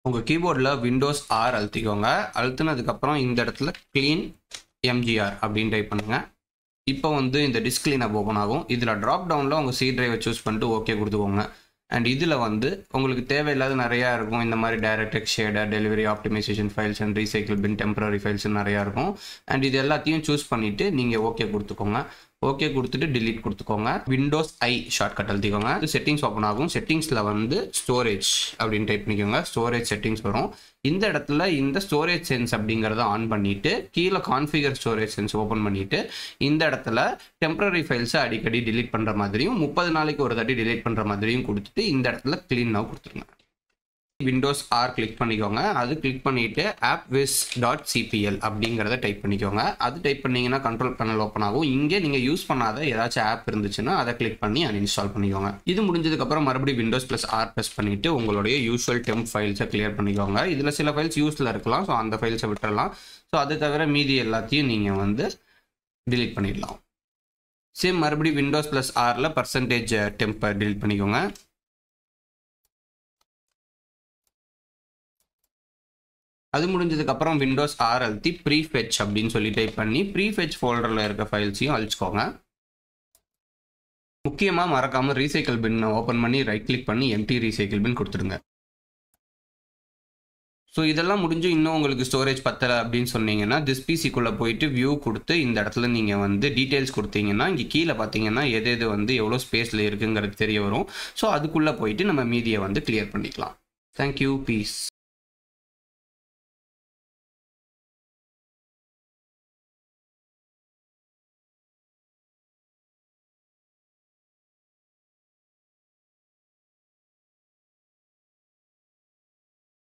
உங்கள் கீபோர்டில் Windows R அழுத்திக்கோங்க. அழுத்தினதுக்கப்புறம் இந்த இடத்துல க்ளீன் எம்ஜிஆர் அப்படின்னு டைப் பண்ணுங்கள். இப்போ வந்து இந்த டிஸ்க் கிளீனப் ஓப்பன் ஆகும். இதில் ட்ராப் டவுனில் உங்கள் சி டிரைவை சூஸ் பண்ணிட்டு ஓகே கொடுத்துக்கோங்க. அண்ட் இதில் வந்து உங்களுக்கு தேவையில்லாத நிறையா இருக்கும். இந்த மாதிரி direct shader, delivery optimization files and recycle bin, temporary files நிறையா இருக்கும். அண்ட் இது எல்லாத்தையும் சூஸ் பண்ணிவிட்டு நீங்கள் ஓகே கொடுத்துக்கோங்க. ஓகே கொடுத்துட்டு டிலீட் கொடுத்துக்கோங்க. விண்டோஸ் ஐ ஷார்ட்கட் அழுத்திக்கோங்க. செட்டிங்ஸ் ஓப்பன் ஆகும். செட்டிங்ஸில் வந்து ஸ்டோரேஜ் அப்படின்னு டைப் பண்ணிக்கோங்க. ஸ்டோரேஜ் செட்டிங்ஸ் வரும். இந்த இடத்துல இந்த ஸ்டோரேஜ் சென்ஸ் அப்படிங்கிறத ஆன் பண்ணிவிட்டு கீழே கான்ஃபிகர் ஸ்டோரேஜ் சென்ஸ் ஓப்பன் பண்ணிவிட்டு இந்த இடத்துல டெம்பரரி ஃபைல்ஸை அடிக்கடி டிலீட் பண்ணுற மாதிரியும் 30 நாளைக்கு ஒரு தாட்டி டிலீட் பண்ணுற மாதிரியும் கொடுத்துட்டு இந்த இடத்துல க்ளீன் நவ் கொடுத்துருங்க. விண்டோஸ் ஆர் கிளிக் பண்ணிக்கோங்க. அது கிளிக் பண்ணிவிட்டு appwiz.cpl அப்படிங்கிறத டைப் பண்ணிக்கோங்க. அது டைப் பண்ணிங்கன்னா கண்ட்ரோல் பேனல் ஓப்பன் ஆகும். இங்கே நீங்கள் யூஸ் பண்ணாத ஏதாச்சும் ஆப் இருந்துச்சுன்னா அதை கிளிக் பண்ணி அன்இன்ஸ்டால் பண்ணிக்கோங்க. இது முடிஞ்சதுக்கப்புறம் மறுபடியும் விண்டோஸ் ப்ளஸ் ஆர் ப்ரெஸ் பண்ணிவிட்டு உங்களுடைய யூஸ்வல் டெம்ப் ஃபைல்ஸை கிளியர் பண்ணிக்கோங்க. இதில் சில ஃபைல்ஸ் யூஸில் இருக்கலாம். ஸோ அந்த ஃபைல்ஸை விட்டுறலாம். ஸோ அதை தவிர மீதி எல்லாத்தையும் நீங்கள் வந்து டிலீட் பண்ணிடலாம். சேம் மறுபடியும் விண்டோஸ் ப்ளஸ் ஆரில் பர்சன்டேஜ் டெம்பை டிலீட் பண்ணிக்கோங்க. அது முடிஞ்சதுக்கப்புறம் விண்டோஸ் ஆர் அழுத்தி ப்ரீஃபெச் அப்படின்னு சொல்லி டைப் பண்ணி ப்ரீஃபெச் ஃபோல்டரில் இருக்க ஃபைல்ஸையும் அழிச்சுக்கோங்க. முக்கியமாக மறக்காமல் ரீசைக்கிள் பின் ஓப்பன் பண்ணி ரைட் கிளிக் பண்ணி எம்டி ரீசைக்கிள் பின் கொடுத்துருங்க. ஸோ இதெல்லாம் முடிஞ்சு இன்னும் உங்களுக்கு ஸ்டோரேஜ் பத்தலை அப்படின்னு சொன்னீங்கன்னா திஸ் பிசிக்குள்ளே போயிட்டு வியூ கொடுத்து இந்த இடத்துல நீங்கள் வந்து டீட்டெயில்ஸ் கொடுத்தீங்கன்னா இங்கே கீழே பார்த்தீங்கன்னா எது வந்து எவ்வளோ ஸ்பேஸில் இருக்குங்கிறது தெரிய வரும். ஸோ அதுக்குள்ளே போயிட்டு நம்ம மீதியை வந்து கிளியர் பண்ணிக்கலாம். Thank you, piece.